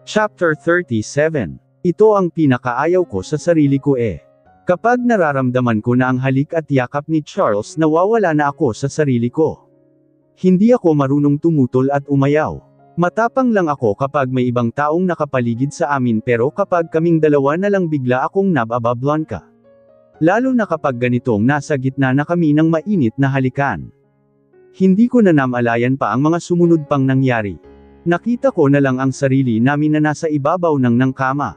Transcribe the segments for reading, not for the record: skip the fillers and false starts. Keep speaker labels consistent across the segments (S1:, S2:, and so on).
S1: Chapter 37. Ito ang pinakaayaw ko sa sarili ko Kapag nararamdaman ko na ang halik at yakap ni Charles, nawawala na ako sa sarili ko. Hindi ako marunong tumutol at umayaw. Matapang lang ako kapag may ibang taong nakapaligid sa amin, pero kapag kaming dalawa na lang bigla akong nababablanka. Lalo na kapag ganitong nasa gitna na kami ng mainit na halikan. Hindi ko na namalayan pa ang mga sumunod pang nangyari. Nakita ko na lang ang sarili namin na nasa ibabaw ng kama.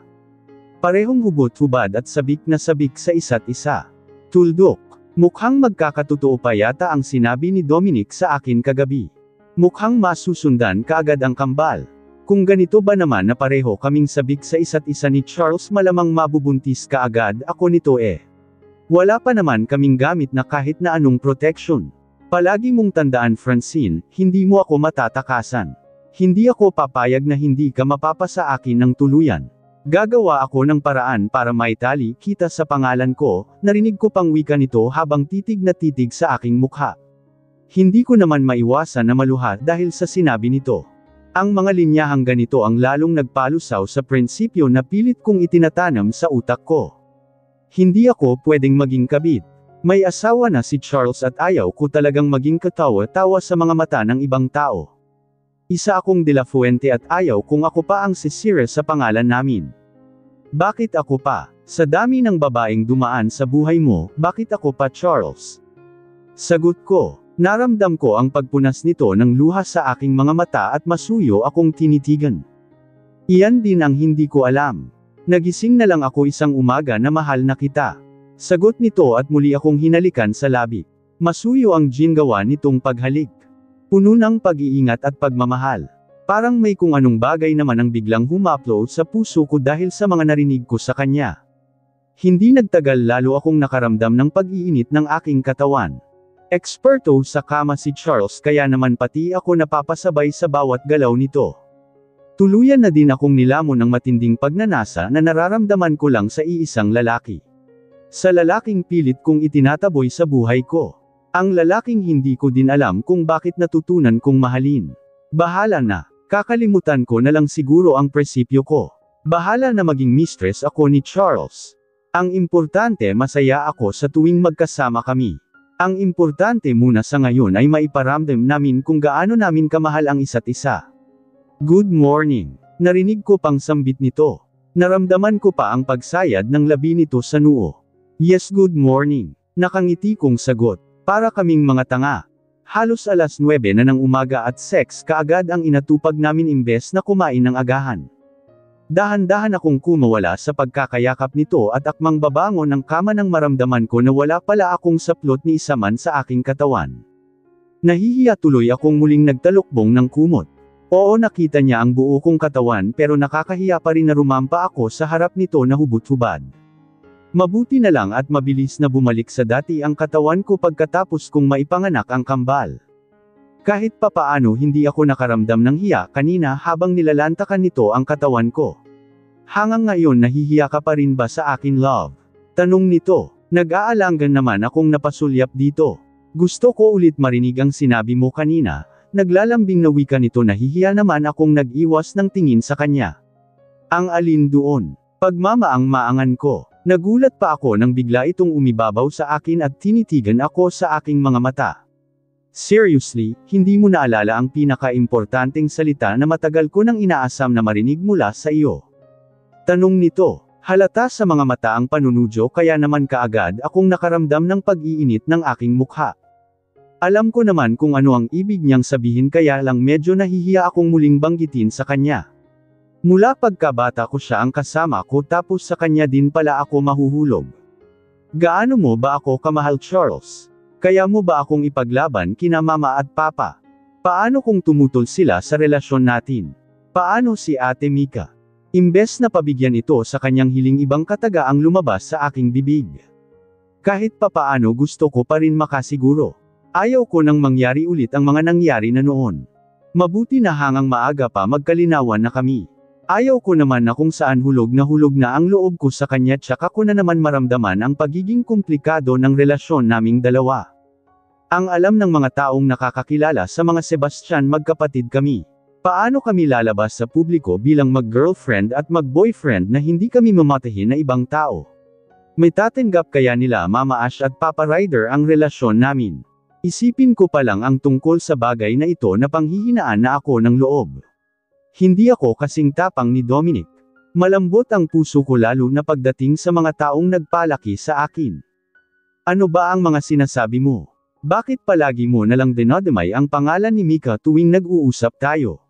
S1: Parehong hubot-hubad at sabik na sabik sa isa't isa. Tuldok. Mukhang magkakatotoo pa yata ang sinabi ni Dominic sa akin kagabi. Mukhang masusundan kaagad ang kambal. Kung ganito ba naman na pareho kaming sabik sa isa't isa ni Charles, malamang mabubuntis kaagad ako nito Wala pa naman kaming gamit na kahit na anong protection. Palagi mong tandaan, Francine, hindi mo ako matatakasan. Hindi ako papayag na hindi ka mapapasa akin ng tuluyan. Gagawa ako ng paraan para maitali kita sa pangalan ko. Narinig ko pang wika nito habang titig na titig sa aking mukha. Hindi ko naman maiwasan na maluha dahil sa sinabi nito. Ang mga linyahang ganito ang lalong nagpalusaw sa prinsipyo na pilit kong itinatanam sa utak ko. Hindi ako pwedeng maging kabit. May asawa na si Charles at ayaw ko talagang maging katawa-tawa sa mga mata ng ibang tao. Isa akong De La Fuente at ayaw kung ako pa ang sisira sa pangalan namin. Bakit ako pa? Sa dami ng babaeng dumaan sa buhay mo, bakit ako pa, Charles? Sagot ko. Naramdam ko ang pagpunas nito ng luha sa aking mga mata at masuyo akong tinitigan. Iyan din ang hindi ko alam. Nagising na lang ako isang umaga na mahal na kita. Sagot nito at muli akong hinalikan sa labi. Masuyo ang gingawa nitong paghalik. Puno ng pag-iingat at pagmamahal. Parang may kung anong bagay naman ang biglang humaplo sa puso ko dahil sa mga narinig ko sa kanya. Hindi nagtagal lalo akong nakaramdam ng pag-iinit ng aking katawan. Eksperto sa kama si Charles, kaya naman pati ako napapasabay sa bawat galaw nito. Tuluyan na din akong nilamon ng matinding pagnanasa na nararamdaman ko lang sa iisang lalaki. Sa lalaking pilit kong itinataboy sa buhay ko. Ang lalaking hindi ko din alam kung bakit natutunan kong mahalin. Bahala na. Kakalimutan ko na lang siguro ang prinsipyo ko. Bahala na maging mistress ako ni Charles. Ang importante, masaya ako sa tuwing magkasama kami. Ang importante muna sa ngayon ay maiparamdam namin kung gaano namin kamahal ang isa't isa. Good morning. Narinig ko pang sambit nito. Naramdaman ko pa ang pagsayad ng labi nito sa noo. Yes, good morning. Nakangiti kong sagot. Para kaming mga tanga. Halos 9:00 na ng umaga at sex kaagad ang inatupag namin imbes na kumain ng agahan. Dahan-dahan akong kumawala sa pagkakayakap nito at akmang babangon ng kama nang maramdaman ko na wala pala akong saplot ni isa man sa aking katawan. Nahihiya tuloy akong muling nagtalukbong ng kumot. Oo, nakita niya ang buo kong katawan, pero nakakahiya pa rin na rumampa ako sa harap nito na hubot-hubad. Mabuti na lang at mabilis na bumalik sa dati ang katawan ko pagkatapos kong maipanganak ang kambal. Kahit papaano hindi ako nakaramdam ng hiya kanina habang nilalantakan nito ang katawan ko. Hanggang ngayon nahihiya ka pa rin ba sa akin, love? Tanong nito. Nag-aalangan naman akong napasulyap dito. Gusto ko ulit marinig ang sinabi mo kanina. Naglalambing na wika nito, nahihiya naman akong nag-iwas ng tingin sa kanya. Ang alin doon? Pagmamaang-maangan ko. Nagulat pa ako nang bigla itong umibabaw sa akin at tinitigan ako sa aking mga mata. Seriously, hindi mo naalala ang pinaka-importanteng salita na matagal ko nang inaasam na marinig mula sa iyo? Tanong nito. Halata sa mga mata ang panunudyo, kaya naman kaagad akong nakaramdam ng pag-iinit ng aking mukha. Alam ko naman kung ano ang ibig niyang sabihin, kaya lang medyo nahihiya akong muling banggitin sa kanya. Mula pagkabata ko siya ang kasama ko, tapos sa kanya din pala ako mahuhulog. Gaano mo ba ako kamahal, Charles? Kaya mo ba akong ipaglaban kina mama at papa? Paano kung tumutol sila sa relasyon natin? Paano si Ate Mika? Imbes na pabigyan ito sa kanyang hiling, ibang kataga ang lumabas sa aking bibig. Kahit papaano gusto ko pa rin makasiguro. Ayaw ko nang mangyari ulit ang mga nangyari na noon. Mabuti na hanggang maaga pa magkalinawan na kami. Ayaw ko naman na kung saan hulog na ang loob ko sa kanya, tsaka ko na naman maramdaman ang pagiging komplikado ng relasyon naming dalawa. Ang alam ng mga taong nakakakilala sa mga Sebastian, magkapatid kami. Paano kami lalabas sa publiko bilang mag-girlfriend at mag-boyfriend na hindi kami mamatahin na ibang tao? May tatanggap kaya nila Mama Ash at Papa Ryder ang relasyon namin? Isipin ko pa lang ang tungkol sa bagay na ito na panghihinaan na ako ng loob. Hindi ako kasing tapang ni Dominic. Malambot ang puso ko lalo na pagdating sa mga taong nagpalaki sa akin. Ano ba ang mga sinasabi mo? Bakit palagi mo nalang dinadamay ang pangalan ni Mika tuwing nag-uusap tayo?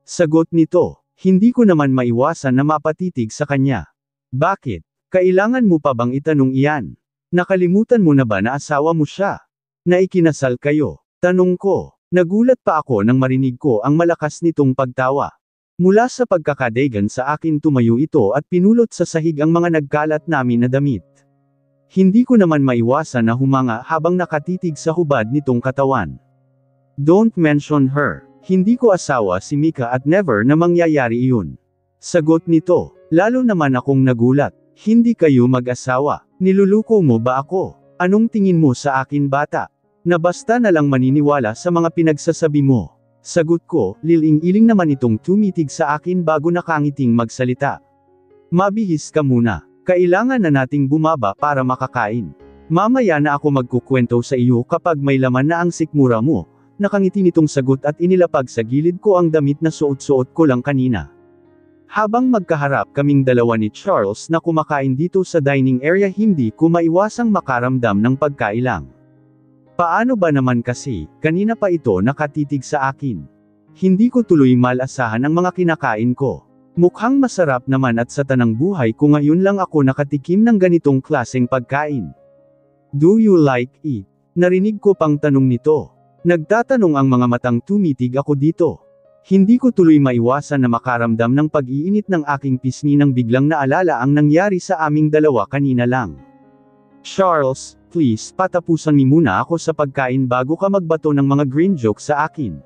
S1: Sagot nito, hindi ko naman maiwasan na mapatitig sa kanya. Bakit? Kailangan mo pa bang itanong iyan? Nakalimutan mo na ba na asawa mo siya? Na ikinasal kayo? Tanong ko. Nagulat pa ako nang marinig ko ang malakas nitong pagtawa. Mula sa pagkakadaigan sa akin tumayo ito at pinulot sa sahig ang mga nagkalat namin na damit. Hindi ko naman maiwasan na humanga habang nakatitig sa hubad nitong katawan. Don't mention her. Hindi ko asawa si Mika at never na mangyayari iyon. Sagot nito, lalo naman akong nagulat. Hindi kayo mag-asawa. Niluluko mo ba ako? Anong tingin mo sa akin bata? Na basta na lang maniniwala sa mga pinagsasabi mo. Sagot ko, liling-iling naman itong tumitig sa akin bago nakangiting magsalita. Mabihis ka muna. Kailangan na nating bumaba para makakain. Mamaya na ako magkukwento sa iyo kapag may laman na ang sikmura mo. Nakangiti nitong sagot at inilapag sa gilid ko ang damit na suot-suot ko lang kanina. Habang magkaharap kaming dalawa ni Charles na kumakain dito sa dining area hindi ko maiwasang makaramdam ng pagkailang. Paano ba naman kasi, kanina pa ito nakatitig sa akin. Hindi ko tuloy malasahan ang mga kinakain ko. Mukhang masarap naman at sa tanang buhay ko ngayon lang ako nakatikim ng ganitong klaseng pagkain. Do you like it? Narinig ko pang tanong nito. Nagtatanong ang mga matang tumitig ako dito. Hindi ko tuloy maiwasan na makaramdam ng pag-iinit ng aking pisngi nang biglang naalala ang nangyari sa aming dalawa kanina lang. Charles, please patapusan mo muna ako sa pagkain bago ka magbato ng mga green joke sa akin.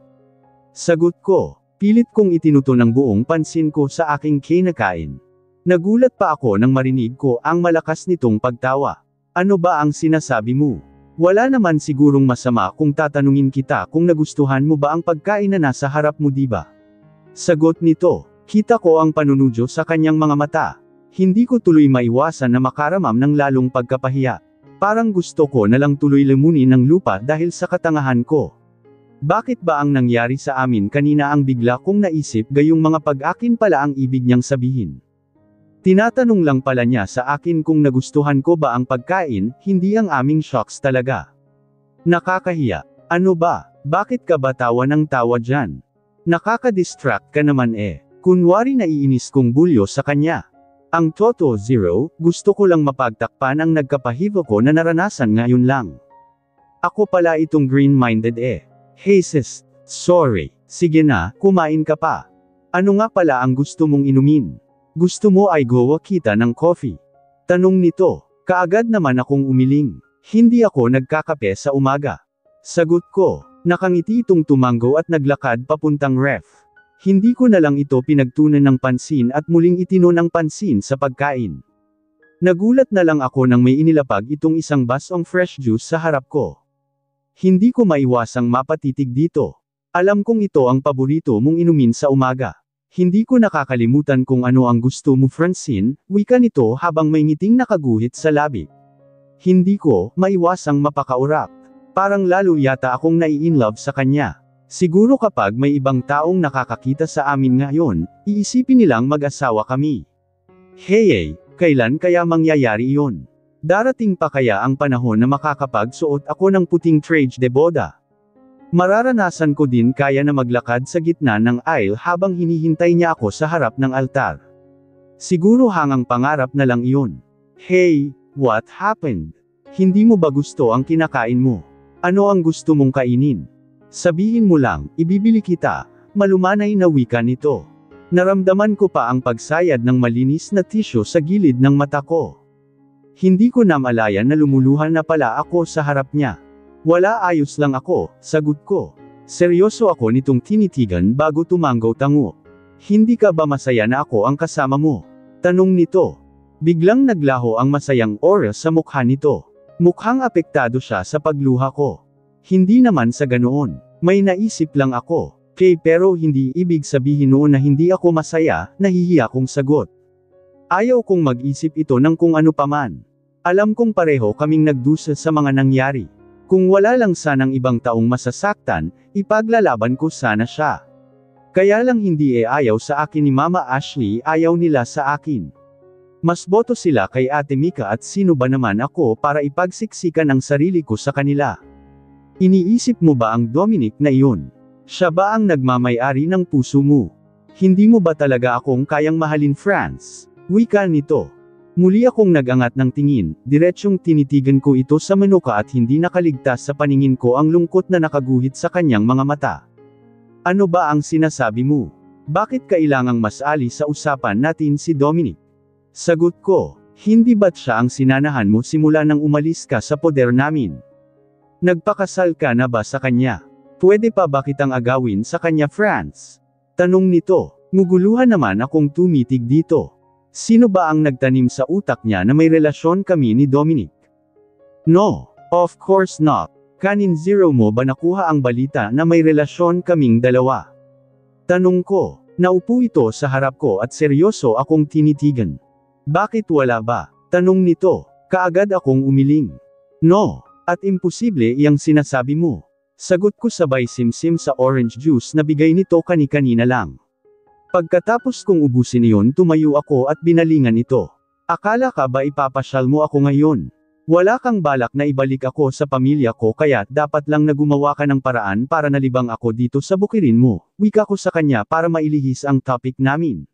S1: Sagot ko, pilit kong itinuto ng buong pansin ko sa aking kinakain. Nagulat pa ako nang marinig ko ang malakas nitong pagtawa. Ano ba ang sinasabi mo? Wala naman sigurong masama kung tatanungin kita kung nagustuhan mo ba ang pagkain na nasa harap mo diba? Sagot nito, kita ko ang panunudyo sa kanyang mga mata. Hindi ko tuloy maiwasan na makaramam ng lalong pagkapahiya. Parang gusto ko na lang tuloy lamunin ng lupa dahil sa katangahan ko. Bakit ba ang nangyari sa amin kanina ang bigla kong naisip gayong mga pag-akin pala ang ibig niyang sabihin? Tinatanong lang pala niya sa akin kung nagustuhan ko ba ang pagkain, hindi ang aming shocks talaga. Nakakahiya. Ano ba? Bakit ka ba tawa ng tawa dyan? Nakaka-distract ka naman eh. Kunwari naiinis kong bulyo sa kanya. Ang Toto Zero, gusto ko lang mapagtakpan ang nagkapahibo ko na naranasan ngayon lang. Ako pala itong green-minded eh. Hey sis, sorry. Sige na, kumain ka pa. Ano nga pala ang gusto mong inumin? Gusto mo ay gawa kita ng coffee? Tanong nito. Kaagad naman akong umiling. Hindi ako nagkakape sa umaga. Sagot ko. Nakangiti itong tumango at naglakad papuntang ref. Hindi ko na lang ito pinagtunan ng pansin at muling itinon ang pansin sa pagkain. Nagulat na lang ako nang may inilapag itong isang basong fresh juice sa harap ko. Hindi ko maiwasang mapatitig dito. Alam kong ito ang paborito mong inumin sa umaga. Hindi ko nakakalimutan kung ano ang gusto mo Francine, wika nito habang may ngiting nakaguhit sa labi. Hindi ko maiwasang mapakaurap. Parang lalo yata akong nai-inlove sa kanya. Siguro kapag may ibang taong nakakakita sa amin ngayon, iisipin nilang mag-asawa kami. Hey, kailan kaya mangyayari iyon? Darating pa kaya ang panahon na makakapagsuot ako ng puting traje de boda? Mararanasan ko din kaya na maglakad sa gitna ng aisle habang hinihintay niya ako sa harap ng altar. Siguro hangang pangarap na lang iyon. Hey, what happened? Hindi mo ba gusto ang kinakain mo? Ano ang gusto mong kainin? Sabihin mo lang, ibibili kita, malumanay na wika nito. Naramdaman ko pa ang pagsayad ng malinis na tissue sa gilid ng mata ko. Hindi ko namalayan na lumuluhan na pala ako sa harap niya. Wala, ayos lang ako, sagot ko. Seryoso ako nitong tinitigan bago tumanggaw-tango. Hindi ka ba masaya na ako ang kasama mo? Tanong nito. Biglang naglaho ang masayang aura sa mukha nito. Mukhang apektado siya sa pagluha ko. Hindi naman sa ganoon. May naisip lang ako. Pero hindi ibig sabihin noon na hindi ako masaya, nahihiya kong sagot. Ayaw kong mag-isip ito ng kung ano paman. Alam kong pareho kaming nagdusa sa mga nangyari. Kung wala lang sanang ibang taong masasaktan, ipaglalaban ko sana siya. Kaya lang hindi ayaw sa akin ni Mama Ashley, ayaw nila sa akin. Mas boto sila kay Ate Mika at sino ba naman ako para ipagsiksikan ang sarili ko sa kanila. Iniisip mo ba ang Dominic na iyon? Siya ba ang nagmamay-ari ng puso mo? Hindi mo ba talaga akong kayang mahalin, Franz? Wika nito. Muli akong nagangat ng tingin, diretsyong tinitigan ko ito sa manuka at hindi nakaligtas sa paningin ko ang lungkot na nakaguhit sa kanyang mga mata. Ano ba ang sinasabi mo? Bakit kailangang masali sa usapan natin si Dominic? Sagot ko, hindi ba't siya ang sinanahan mo simula nang umalis ka sa poder namin? Nagpakasal ka na ba sa kanya? Pwede pa ba kitang agawin sa kanya, Franz? Tanong nito. Nguguluhan naman akong tumitig dito. Sino ba ang nagtanim sa utak niya na may relasyon kami ni Dominic? No, of course not. Kanin zero mo ba nakuha ang balita na may relasyon kaming dalawa? Tanong ko. Naupo ito sa harap ko at seryoso akong tinitigan. Bakit wala ba? Tanong nito. Kaagad akong umiling. No, at imposible iyang sinasabi mo. Sagot ko sabay simsim sa orange juice na bigay nito kani-kanina lang. Pagkatapos kong ubusin iyon tumayo ako at binalingan ito. Akala ka ba ipapasyal mo ako ngayon? Wala kang balak na ibalik ako sa pamilya ko kaya dapat lang na gumawa ka ng paraan para nalibang ako dito sa bukirin mo, wika ko sa kanya para mailihis ang topic namin.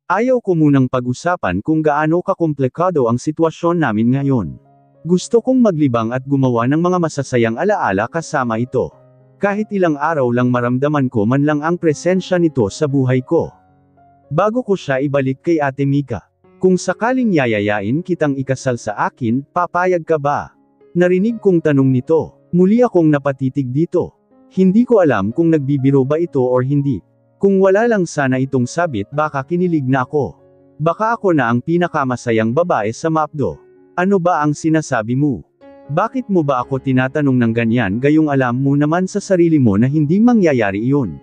S1: Ayaw ko munang pag-usapan kung gaano kakomplikado ang sitwasyon namin ngayon. Gusto kong maglibang at gumawa ng mga masasayang alaala kasama ito. Kahit ilang araw lang maramdaman ko man lang ang presensya nito sa buhay ko. Bago ko siya ibalik kay Ate Mika. Kung sakaling yayayain kitang ikasal sa akin, papayag ka ba? Narinig kong tanong nito. Muli akong napatitig dito. Hindi ko alam kung nagbibiro ba ito or hindi. Kung wala lang sana itong sabit baka kinilig na ako. Baka ako na ang pinakamasayang babae sa MAPDO. Ano ba ang sinasabi mo? Bakit mo ba ako tinatanong ng ganyan gayong alam mo naman sa sarili mo na hindi mangyayari iyon?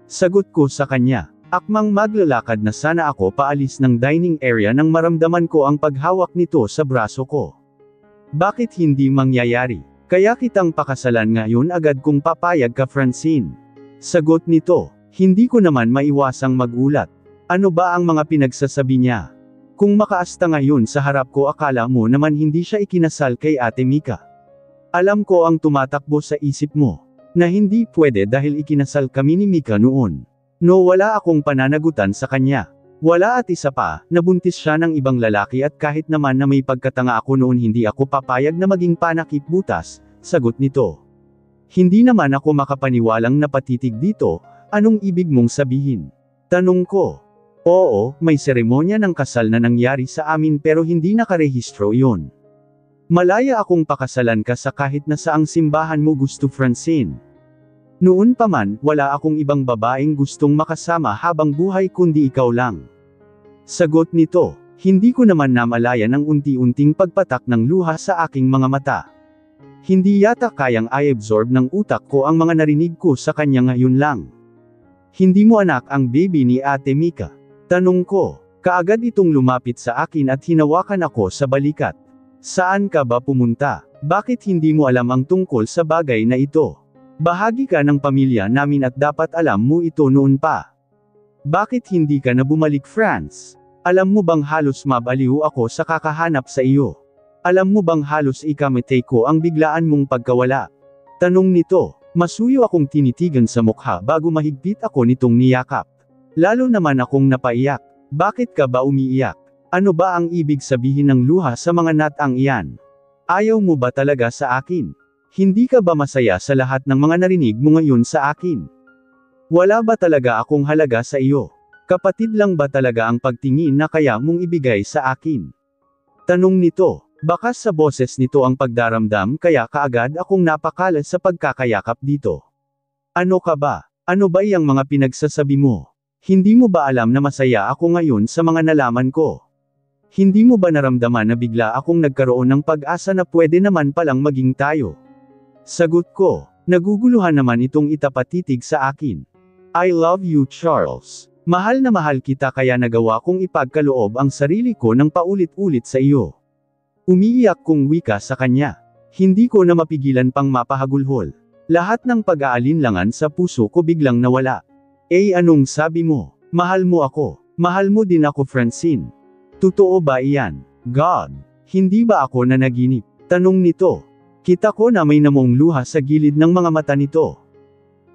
S1: Sagot ko sa kanya. Akmang maglalakad na sana ako paalis ng dining area nang maramdaman ko ang paghawak nito sa braso ko. Bakit hindi mangyayari? Kaya kitang pakasalan ngayon agad kung papayag ka, Francine. Sagot nito. Hindi ko naman maiwasang magulat. Ano ba ang mga pinagsasabi niya? Kung makaasta ngayon sa harap ko akala mo naman hindi siya ikinasal kay Ate Mika. Alam ko ang tumatakbo sa isip mo. Na hindi pwede dahil ikinasal kami ni Mika noon. No, wala akong pananagutan sa kanya. Wala at isa pa, nabuntis siya ng ibang lalaki at kahit naman na may pagkatanga ako noon hindi ako papayag na maging panakip butas, sagot nito. Hindi naman ako makapaniwalang napatitig dito, anong ibig mong sabihin? Tanong ko. Oo, may seremonya ng kasal na nangyari sa amin pero hindi nakarehistro iyon. Malaya akong pakasalan ka sa kahit na saang simbahan mo gusto, Francine. Noon pa man, wala akong ibang babaeng gustong makasama habang buhay kundi ikaw lang. Sagot nito, hindi ko naman namalayan ang unti-unting pagpatak ng luha sa aking mga mata. Hindi yata kayang i-absorb ng utak ko ang mga narinig ko sa kanya ngayon lang. Hindi mo anak ang baby ni Ate Mika? Tanong ko. Kaagad itong lumapit sa akin at hinawakan ako sa balikat. Saan ka ba pumunta? Bakit hindi mo alam ang tungkol sa bagay na ito? Bahagi ka ng pamilya namin at dapat alam mo ito noon pa. Bakit hindi ka na bumalik, Franz? Alam mo bang halos mabaliw ako sa kakahanap sa iyo? Alam mo bang halos ikamatay ko ang biglaan mong pagkawala? Tanong nito. Masuyo akong tinitigan sa mukha bago mahigpit ako nitong niyakap. Lalo naman akong napaiyak. Bakit ka ba umiiyak? Ano ba ang ibig sabihin ng luha sa mga natang iyan? Ayaw mo ba talaga sa akin? Hindi ka ba masaya sa lahat ng mga narinig mo ngayon sa akin? Wala ba talaga akong halaga sa iyo? Kapatid lang ba talaga ang pagtingin na kaya mong ibigay sa akin? Tanong nito. Baka sa boses nito ang pagdaramdam kaya kaagad akong napakala sa pagkakayakap dito. Ano ka ba? Ano ba iyang mga pinagsasabi mo? Hindi mo ba alam na masaya ako ngayon sa mga nalaman ko? Hindi mo ba naramdaman na bigla akong nagkaroon ng pag-asa na pwede naman palang maging tayo? Sagot ko, naguguluhan naman itong itapatitig sa akin. I love you, Charles. Mahal na mahal kita kaya nagawa kong ipagkaloob ang sarili ko ng paulit-ulit sa iyo. Umiiyak kong wika sa kanya. Hindi ko na mapigilan pang mapahagulhol. Lahat ng pag-aalinlangan sa puso ko biglang nawala. Anong sabi mo? Mahal mo ako. Mahal mo din ako, Francine. Totoo ba iyan? God. Hindi ba ako nanaginip? Tanong nito. Kita ko na may namong luha sa gilid ng mga mata nito.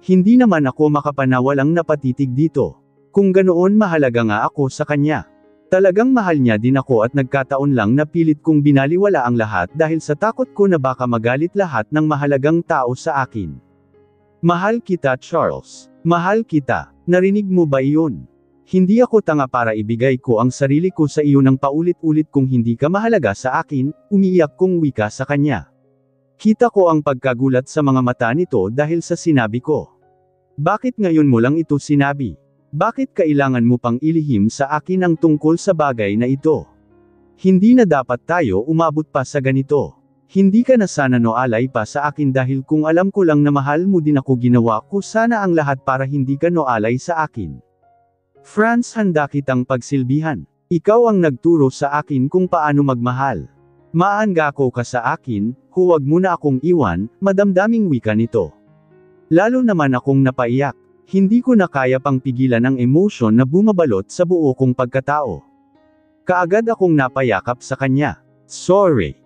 S1: Hindi naman ako makapanawalang napatitig dito. Kung ganoon mahalaga nga ako sa kanya. Talagang mahal niya din ako at nagkataon lang na pilit kong binaliwala ang lahat dahil sa takot ko na baka magalit lahat ng mahalagang tao sa akin. Mahal kita, Charles. Mahal kita. Narinig mo ba iyon? Hindi ako tanga para ibigay ko ang sarili ko sa iyo ng paulit-ulit kung hindi ka mahalaga sa akin, umiiyak kong wika sa kanya. Kita ko ang pagkagulat sa mga mata nito dahil sa sinabi ko. Bakit ngayon mo lang ito sinabi? Bakit kailangan mo pang ilihim sa akin ang tungkol sa bagay na ito? Hindi na dapat tayo umabot pa sa ganito. Hindi ka na sana noalay pa sa akin dahil kung alam ko lang na mahal mo din ako ginawa ko sana ang lahat para hindi ka noalay sa akin. Franz, handa kitang pagsilbihan. Ikaw ang nagturo sa akin kung paano magmahal. Maangako ka sa akin, huwag mo na akong iwan, madamdaming wika nito. Lalo naman akong napaiyak. Hindi ko na kaya pang pigilan ang emosyon na bumabalot sa buo kong pagkatao. Kaagad akong napayakap sa kanya. Sorry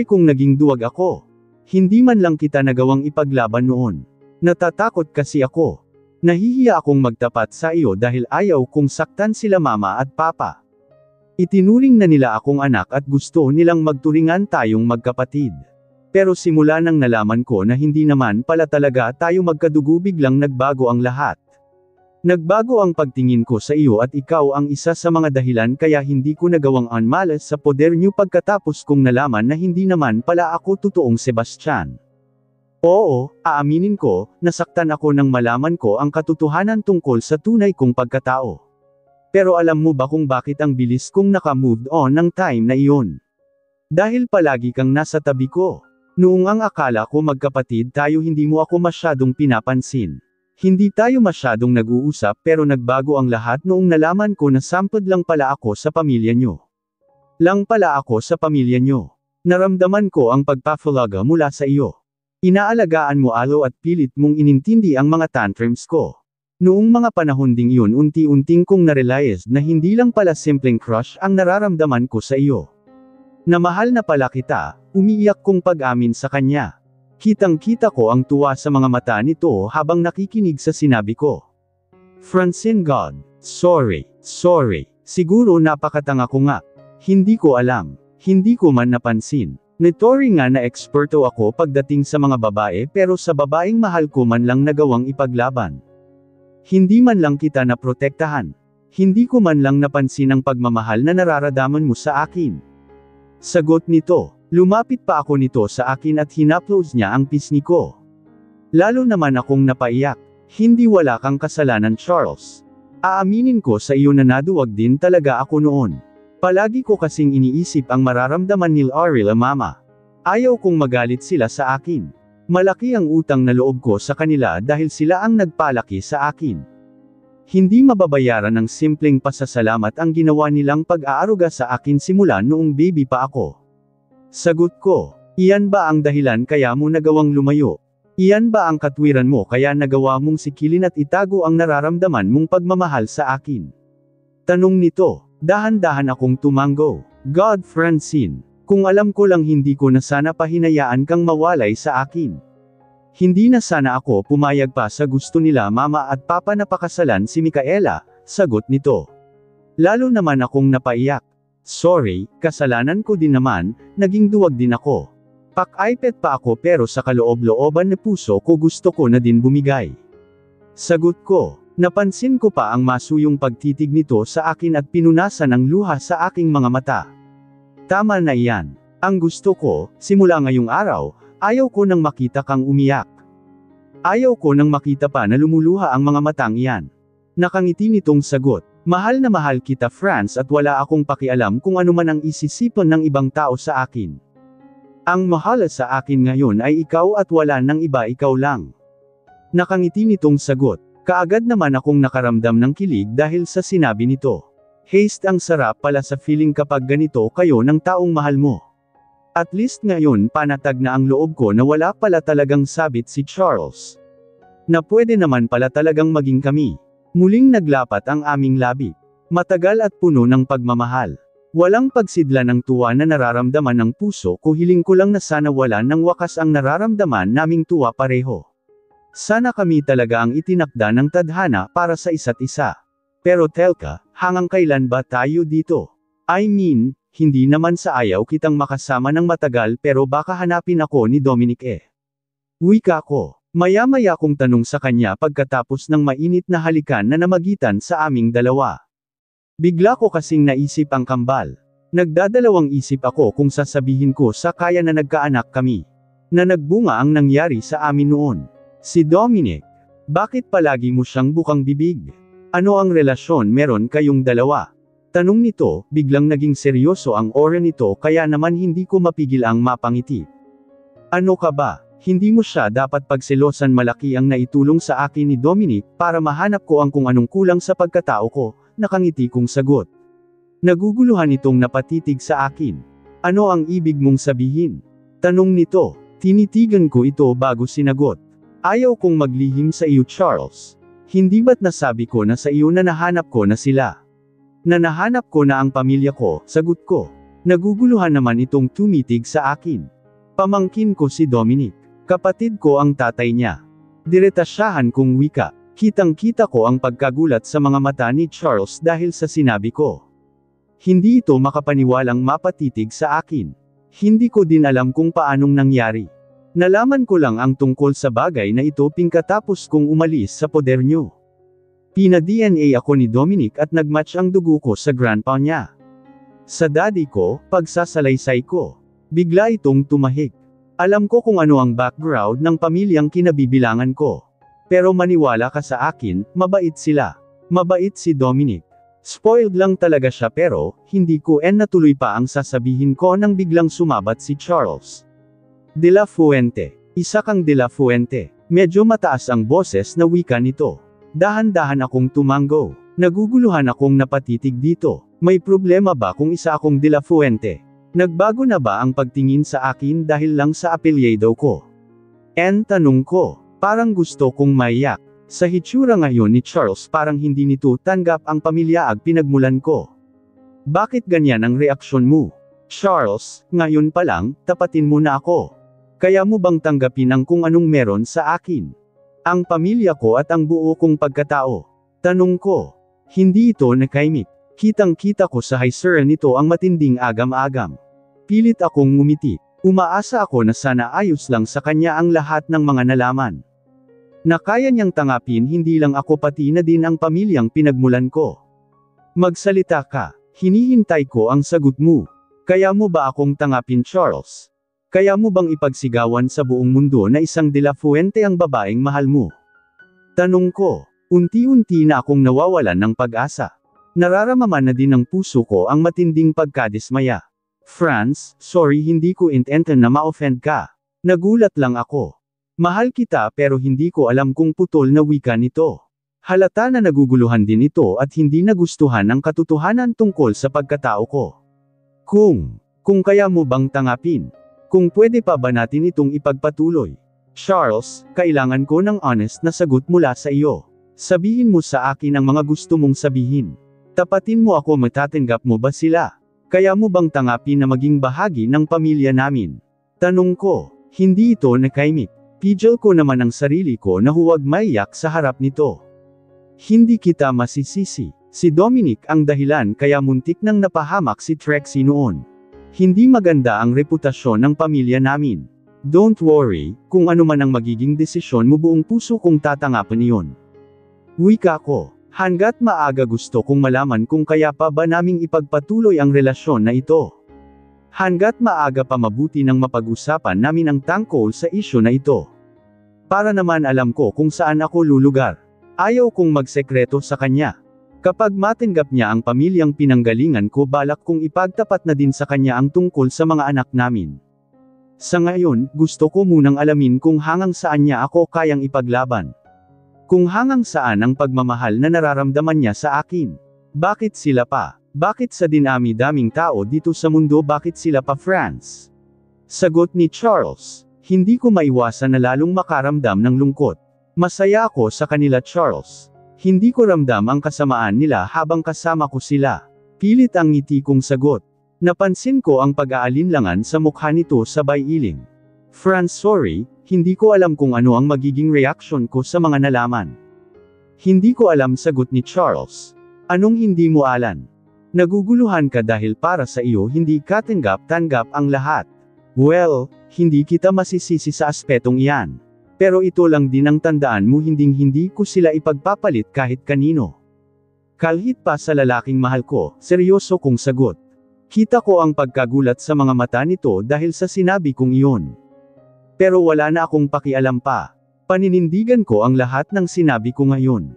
S1: kung naging duwag ako. Hindi man lang kita nagawang ipaglaban noon. Natatakot kasi ako. Nahihiya akong magtapat sa iyo dahil ayaw kong saktan sila mama at papa. Itinuring na nila akong anak at gusto nilang magturingan tayong magkapatid. Pero simula nang nalaman ko na hindi naman pala talaga tayo magkadugo biglang nagbago ang lahat. Nagbago ang pagtingin ko sa iyo at ikaw ang isa sa mga dahilan kaya hindi ko nagawang unmalas sa poder niyo pagkatapos kong nalaman na hindi naman pala ako totoong Sebastian. Oo, aaminin ko, nasaktan ako nang malaman ko ang katotohanan tungkol sa tunay kong pagkatao. Pero alam mo ba kung bakit ang bilis kong naka-move on ng time na iyon? Dahil palagi kang nasa tabi ko. Noong ang akala ko magkapatid tayo hindi mo ako masyadong pinapansin. Hindi tayo masyadong nag-uusap pero nagbago ang lahat noong nalaman ko na sampad lang pala ako sa pamilya nyo. Lang pala ako sa pamilya nyo. Naramdaman ko ang pagpapalaga mula sa iyo. Inaalagaan mo alo at pilit mong inintindi ang mga tantrums ko. Noong mga panahon ding yun unti-unting kong narealize na hindi lang pala simpleng crush ang nararamdaman ko sa iyo. Na mahal na pala kita, umiiyak kong pag-amin sa kanya. Kitang-kita ko ang tuwa sa mga mata nito habang nakikinig sa sinabi ko. Francine, God. Sorry. Siguro napakatanga ko nga. Hindi ko alam. Hindi ko man napansin. Netori nga na eksperto ako pagdating sa mga babae pero sa babaeng mahal ko man lang nagawang ipaglaban. Hindi man lang kita naprotektahan. Hindi ko man lang napansin ang pagmamahal na nararamdaman mo sa akin. Sagot nito, lumapit pa ako nito sa akin at hinaplos niya ang pisngi ko. Lalo naman akong napaiyak. Hindi wala kang kasalanan, Charles. Aaminin ko sa iyo na naduwag din talaga ako noon. Palagi ko kasing iniisip ang mararamdaman ni Ariel mama. Ayaw kong magalit sila sa akin. Malaki ang utang na loob ko sa kanila dahil sila ang nagpalaki sa akin. Hindi mababayaran ng simpleng pasasalamat ang ginawa nilang pag-aaruga sa akin simula noong baby pa ako. Sagot ko, iyan ba ang dahilan kaya mo nagawang lumayo? Iyan ba ang katwiran mo kaya nagawa mong sikilin at itago ang nararamdaman mong pagmamahal sa akin? Tanong nito, dahan-dahan akong tumango. God, Francine. Kung alam ko lang hindi ko na sana pahinayaan kang mawalay sa akin. Hindi na sana ako pumayag pa sa gusto nila mama at papa na pakasalan si Micaela, sagot nito. Lalo naman akong napaiyak. Sorry, kasalanan ko din naman, naging duwag din ako. Pak-ipet pa ako pero sa kaloob-looban na puso ko gusto ko na din bumigay. Sagot ko, napansin ko pa ang masuyong pagtitig nito sa akin at pinunasan ang luha sa aking mga mata. Tama na iyan. Ang gusto ko, simula ngayong araw, ayaw ko nang makita kang umiyak. Ayaw ko nang makita pa na lumuluha ang mga matang iyan. Nakangiti nitong sagot, mahal na mahal kita, Franz, at wala akong pakialam kung ano man ang isisipan ng ibang tao sa akin. Ang mahal sa akin ngayon ay ikaw at wala nang iba, ikaw lang. Nakangiti nitong sagot, Kaagad naman akong nakaramdam ng kilig dahil sa sinabi nito. Haste, ang sarap pala sa feeling kapag ganito kayo ng taong mahal mo. At least ngayon panatag na ang loob ko na wala pala talagang sabit si Charles. Na pwede naman pala talagang maging kami. Muling naglapat ang aming labi. Matagal at puno ng pagmamahal. Walang pagsidla ng tuwa na nararamdaman ng puso ko, hiling ko lang na sana wala ng wakas ang nararamdaman naming tuwa pareho. Sana kami talaga ang itinakda ng tadhana para sa isa't isa. Pero Telka, hanggang kailan ba tayo dito? I mean, hindi naman sa ayaw kitang makasama ng matagal pero baka hanapin ako ni Dominic Wika ko. Maya-maya kong tanong sa kanya pagkatapos ng mainit na halikan na namagitan sa aming dalawa. Bigla ko kasing naisip ang kambal. Nagdadalawang isip ako kung sasabihin ko sa kaya na nagkaanak kami. Na nagbunga ang nangyari sa amin noon. Si Dominic. Bakit palagi mo siyang bukang bibig? Ano ang relasyon meron kayong dalawa? Tanong nito, biglang naging seryoso ang aura nito kaya naman hindi ko mapigil ang mapangiti. Ano ka ba? Hindi mo siya dapat pagselosan, malaki ang naitulong sa akin ni Dominic para mahanap ko ang kung anong kulang sa pagkatao ko. Nakangiti kong sagot. Naguguluhan itong napatitig sa akin. Ano ang ibig mong sabihin? Tanong nito. Tinitigan ko ito bago sinagot. Ayaw kong maglihim sa iyo, Charles. Hindi ba't nasabi ko na sa iyo na nahanap ko na sila? Na nahanap ko na ang pamilya ko, sagot ko. Naguguluhan naman itong tumitig sa akin. Pamangkin ko si Dominic. Kapatid ko ang tatay niya. Diretasyahan kong wika. Kitang-kita ko ang pagkagulat sa mga mata ni Charles dahil sa sinabi ko. Hindi ito makapaniwalang mapatitig sa akin. Hindi ko din alam kung paanong nangyari. Nalaman ko lang ang tungkol sa bagay na ito pagkatapos kong umalis sa poder niyo. Pina-DNA ako ni Dominic at nagmatch ang dugo ko sa grandpa niya. Sa daddy ko, pagsasalaysay ko. Bigla itong tumahik. Alam ko kung ano ang background ng pamilyang kinabibilangan ko. Pero maniwala ka sa akin, mabait sila. Mabait si Dominic. Spoiled lang talaga siya pero, hindi ko natuloy pa ang sasabihin ko nang biglang sumabat si Charles. De La Fuente. Isa kang De La Fuente. Medyo mataas ang boses na wika nito. Dahan-dahan akong tumango. Naguguluhan akong napatitig dito. May problema ba kung isa akong De La Fuente? Nagbago na ba ang pagtingin sa akin dahil lang sa apelyido ko? Tanong ko. Parang gusto kong maiyak. Sa hitsura ngayon ni Charles parang hindi nito tanggap ang pamilyaag pinagmulan ko. Bakit ganyan ang reaksyon mo? Charles, ngayon pa lang, tapatin mo na ako. Kaya mo bang tanggapin ang kung anong meron sa akin? Ang pamilya ko at ang buo kong pagkatao. Tanong ko. Hindi ito nakaimik. Kitang-kita ko sa hisura nito ang matinding agam-agam. Pilit akong ngumiti. Umaasa ako na sana ayos lang sa kanya ang lahat ng mga nalaman. Na kaya niyang tangapin hindi lang ako pati na din ang pamilyang pinagmulan ko. Magsalita ka. Hinihintay ko ang sagot mo. Kaya mo ba akong tangapin, Charles? Kaya mo bang ipagsigawan sa buong mundo na isang De La Fuente ang babaeng mahal mo? Tanong ko. Unti-unti na akong nawawalan ng pag-asa. Nararamdaman na din ng puso ko ang matinding pagkadismaya. Franz, sorry hindi ko intenten na ma-offend ka. Nagulat lang ako. Mahal kita pero hindi ko alam kung putol na wika nito. Halata na naguguluhan din ito at hindi nagustuhan ang katotohanan tungkol sa pagkatao ko. Kung kaya mo bang tangapin? Kung pwede pa ba natin itong ipagpatuloy? Charles, kailangan ko ng honest na sagot mula sa iyo. Sabihin mo sa akin ang mga gusto mong sabihin. Tapatin mo ako, matatanggap mo ba sila? Kaya mo bang tangapin na maging bahagi ng pamilya namin? Tanong ko. Hindi ito nakaimik. Pidgel ko naman ang sarili ko na huwag maiyak sa harap nito. Hindi kita masisisi. Si Dominic ang dahilan kaya muntik nang napahamak si Trixie noon. Hindi maganda ang reputasyon ng pamilya namin. Don't worry, kung ano man ang magiging desisyon mo, buong puso kong tatanggapin iyon. Wika ko. Hanggat maaga gusto kong malaman kung kaya pa ba naming ipagpatuloy ang relasyon na ito. Hanggat maaga pa mabuti nang mapag-usapan namin ang tungkol sa isyu na ito. Para naman alam ko kung saan ako lulugar. Ayaw kong magsekreto sa kanya. Kapag matanggap niya ang pamilyang pinanggalingan ko, balak kong ipagtapat na din sa kanya ang tungkol sa mga anak namin. Sa ngayon, gusto ko munang alamin kung hanggang saan niya ako kayang ipaglaban. Kung hanggang saan ang pagmamahal na nararamdaman niya sa akin. Bakit sila pa? Bakit sa dinami-daming tao dito sa mundo bakit sila pa Franz? Sagot ni Charles. Hindi ko maiwasan na lalong makaramdam ng lungkot. Masaya ako sa kanila Charles. Hindi ko ramdam ang kasamaan nila habang kasama ko sila. Pilit ang ngiti kong sagot. Napansin ko ang pag-aalinlangan sa mukha nito sabay iling. Franz sorry, hindi ko alam kung ano ang magiging reaksyon ko sa mga nalaman. Hindi ko alam sagot ni Charles. Anong hindi mo alam? Naguguluhan ka dahil para sa iyo hindi katanggap-tanggap ang lahat. Well, hindi kita masisisi sa aspetong iyan. Pero ito lang din ang tandaan mo hindi ko sila ipagpapalit kahit kanino. Kahit pa sa lalaking mahal ko, seryoso kong sagot. Kita ko ang pagkagulat sa mga mata nito dahil sa sinabi kong iyon. Pero wala na akong pakialam pa. Paninindigan ko ang lahat ng sinabi ko ngayon.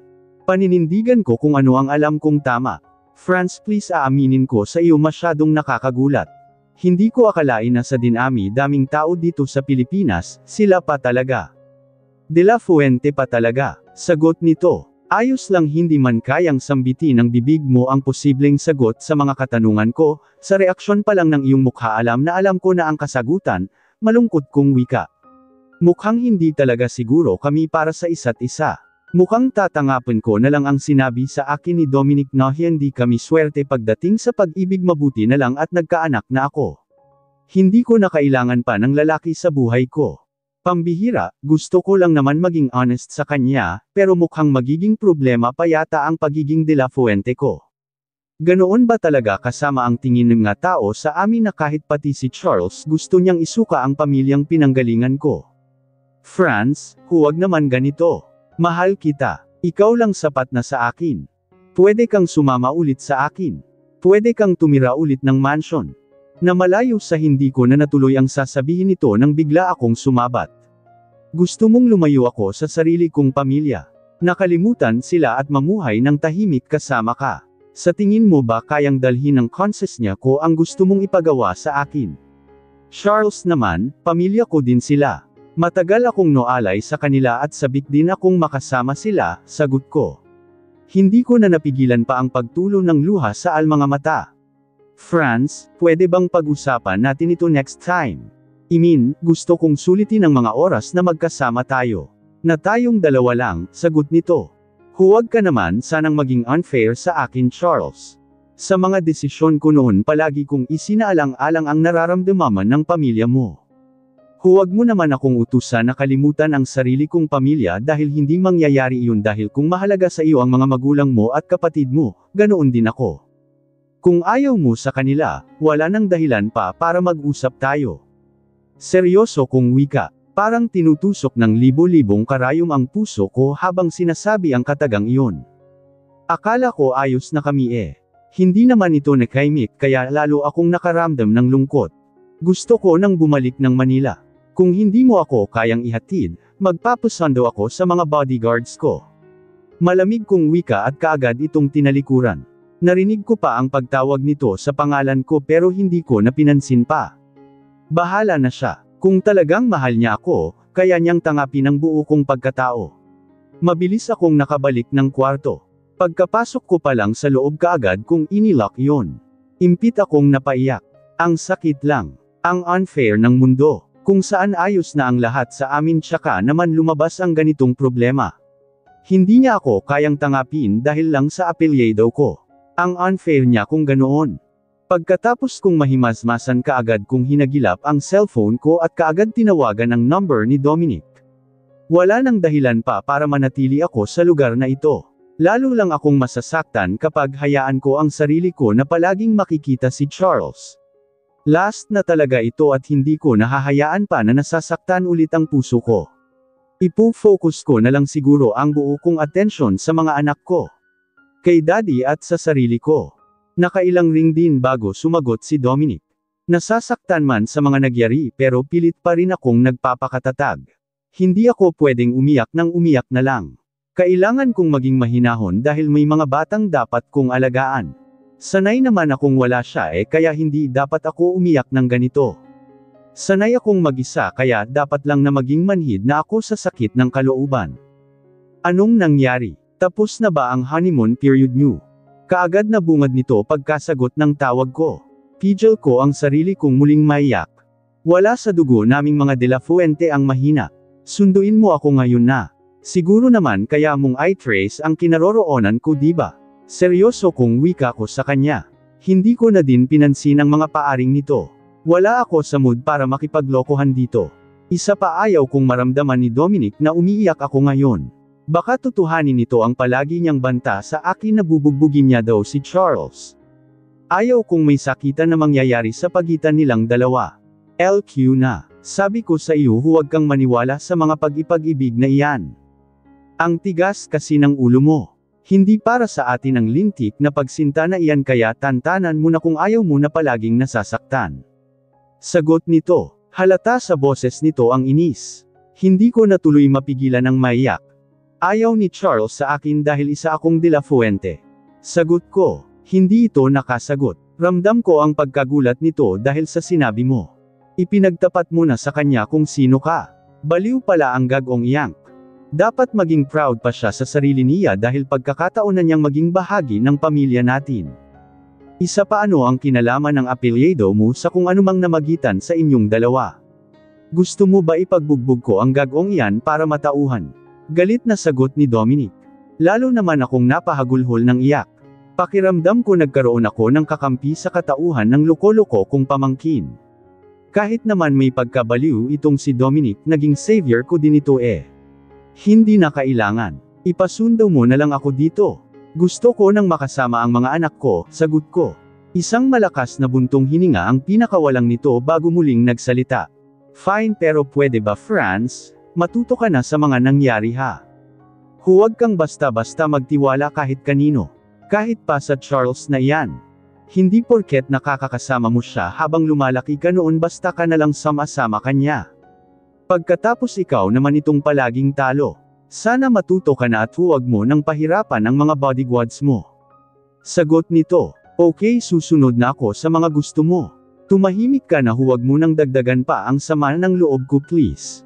S1: Paninindigan ko kung ano ang alam kong tama. Franz please aaminin ko sa iyo masyadong nakakagulat. Hindi ko akalain na sa dinami-daming tao dito sa Pilipinas, sila pa talaga. De La Fuente pa talaga. Sagot nito. Ayos lang hindi man kayang sambitin ng bibig mo ang posibleng sagot sa mga katanungan ko, sa reaksyon pa lang ng iyong mukha alam ko na ang kasagutan, malungkot kong wika. Mukhang hindi talaga siguro kami para sa isa't isa. Mukhang tatangapin ko na lang ang sinabi sa akin ni Dominic na hindi kami swerte pagdating sa pag-ibig mabuti na lang at nagkaanak na ako. Hindi ko na kailangan pa ng lalaki sa buhay ko. Pambihira, gusto ko lang naman maging honest sa kanya, pero mukhang magiging problema pa yata ang pagiging De La Fuente ko. Ganoon ba talaga kasama ang tingin ng mga tao sa amin na kahit pati si Charles gusto niyang isuka ang pamilyang pinanggalingan ko? Franz, huwag naman ganito. Mahal kita. Ikaw lang sapat na sa akin. Pwede kang sumama ulit sa akin. Pwede kang tumira ulit ng mansion. Na malayo sa hindi ko na natuloy ang sasabihin nito nang bigla akong sumabat. Gusto mong lumayo ako sa sarili kong pamilya. Nakalimutan sila at mamuhay ng tahimik kasama ka. Sa tingin mo ba kayang dalhin ng conscience niya ko ang gusto mong ipagawa sa akin? Charles naman, pamilya ko din sila. Matagal akong noalay sa kanila at sabik din akong makasama sila, sagot ko. Hindi ko na napigilan pa ang pagtulo ng luha sa mga mata. Franz, pwede bang pag-usapan natin ito next time? Gusto kong sulitin ang mga oras na magkasama tayo. Na tayong dalawa lang, sagot nito. Huwag ka naman sanang maging unfair sa akin Charles. Sa mga desisyon ko noon palagi kong isinaalang-alang ang nararamdaman ng pamilya mo. Huwag mo naman akong utusan na kalimutan ang sarili kong pamilya dahil hindi mangyayari iyon dahil kung mahalaga sa iyo ang mga magulang mo at kapatid mo, ganoon din ako. Kung ayaw mo sa kanila, wala nang dahilan pa para mag-usap tayo. Seryoso kong wika, parang tinutusok ng libo-libong karayom ang puso ko habang sinasabi ang katagang iyon. Akala ko ayos na kami Hindi naman ito nakaimik kaya lalo akong nakaramdam ng lungkot. Gusto ko nang bumalik ng Manila. Kung hindi mo ako kayang ihatid, magpapasundo ako sa mga bodyguards ko. Malamig kong wika at kaagad itong tinalikuran. Narinig ko pa ang pagtawag nito sa pangalan ko pero hindi ko na pinansin pa. Bahala na siya. Kung talagang mahal niya ako, kaya niyang tangapin ang buo kong pagkatao. Mabilis akong nakabalik ng kwarto. Pagkapasok ko pa lang sa loob kaagad kong inilock yon. Impit akong napaiyak. Ang sakit lang. Ang unfair ng mundo. Kung saan ayos na ang lahat sa amin tsaka naman lumabas ang ganitong problema. Hindi niya ako kayang tangapin dahil lang sa apelyido ko. Ang unfair niya kung ganoon. Pagkatapos kong mahimasmasan kaagad kong hinagilap ang cellphone ko at kaagad tinawagan ang number ni Dominic. Wala nang dahilan pa para manatili ako sa lugar na ito. Lalo lang akong masasaktan kapag hayaan ko ang sarili ko na palaging makikita si Charles. Last na talaga ito at hindi ko nahahayaan pa na nasasaktan ulit ang puso ko. Ipo-focus ko na lang siguro ang buo kong atensyon sa mga anak ko. Kay daddy at sa sarili ko. Nakailang ring din bago sumagot si Dominic. Nasasaktan man sa mga nagyari pero pilit pa rin akong nagpapakatatag. Hindi ako pwedeng umiyak nang umiyak na lang. Kailangan kong maging mahinahon dahil may mga batang dapat kong alagaan. Sanay naman akong wala siya kaya hindi dapat ako umiyak ng ganito. Sanay akong mag-isa kaya dapat lang na maging manhid na ako sa sakit ng kalooban. Anong nangyari? Tapos na ba ang honeymoon period niyo? Kaagad na bungad nito pagkasagot ng tawag ko. Pigil ko ang sarili kong muling maiyak. Wala sa dugo naming mga De La Fuente ang mahina. Sunduin mo ako ngayon na. Siguro naman kaya mong i-trace ang kinaroroonan ko diba? Seryoso kong wika ko sa kanya. Hindi ko na din pinansin ang mga paaring nito. Wala ako sa mood para makipaglokohan dito. Isa pa ayaw kong maramdaman ni Dominic na umiiyak ako ngayon. Baka tutuhanin nito ang palagi niyang banta sa akin na bubugbugin niya daw si Charles. Ayaw kong may sakitan na mangyayari sa pagitan nilang dalawa. LQ na. Sabi ko sa iyo huwag kang maniwala sa mga pag-ipag-ibig na iyan. Ang tigas kasi ng ulo mo. Hindi para sa atin ang lintik na pagsinta na iyan kaya tantanan mo na kung ayaw mo na palaging nasasaktan. Sagot nito. Halata sa boses nito ang inis. Hindi ko natuloy mapigilan ang maiyak. Ayaw ni Charles sa akin dahil isa akong De La Fuente. Sagot ko. Hindi ito nakasagot. Ramdam ko ang pagkagulat nito dahil sa sinabi mo. Ipinagtapat mo na sa kanya kung sino ka. Baliw pala ang gagong iyank. Dapat maging proud pa siya sa sarili niya dahil pagkakataon na niyang maging bahagi ng pamilya natin. Isa pa ano ang kinalaman ng apelyido mo sa kung anumang namagitan sa inyong dalawa? Gusto mo ba ipagbugbog ko ang gagong iyan para matauhan? Galit na sagot ni Dominic. Lalo naman akong napahagulhol ng iyak. Pakiramdam ko nagkaroon ako ng kakampi sa katauhan ng loko-loko kong pamangkin. Kahit naman may pagkabaliw itong si Dominic, naging savior ko din ito eh. Hindi na kailangan. Ipasundo mo na lang ako dito. Gusto ko nang makasama ang mga anak ko, sagot ko. Isang malakas na buntong hininga ang pinakawalang nito bago muling nagsalita. Fine pero pwede ba Franz, matuto ka na sa mga nangyari ha. Huwag kang basta-basta magtiwala kahit kanino. Kahit pa sa Charles na iyan. Hindi porket nakakakasama mo siya habang lumalaki ka noon basta ka nalang sama-sama kanya. Pagkatapos ikaw naman itong palaging talo. Sana matuto ka na at huwag mo nang pahirapan ang mga bodyguards mo. Sagot nito. Okay susunod na ako sa mga gusto mo. Tumahimik ka na huwag mo nang dagdagan pa ang sama ng loob ko please.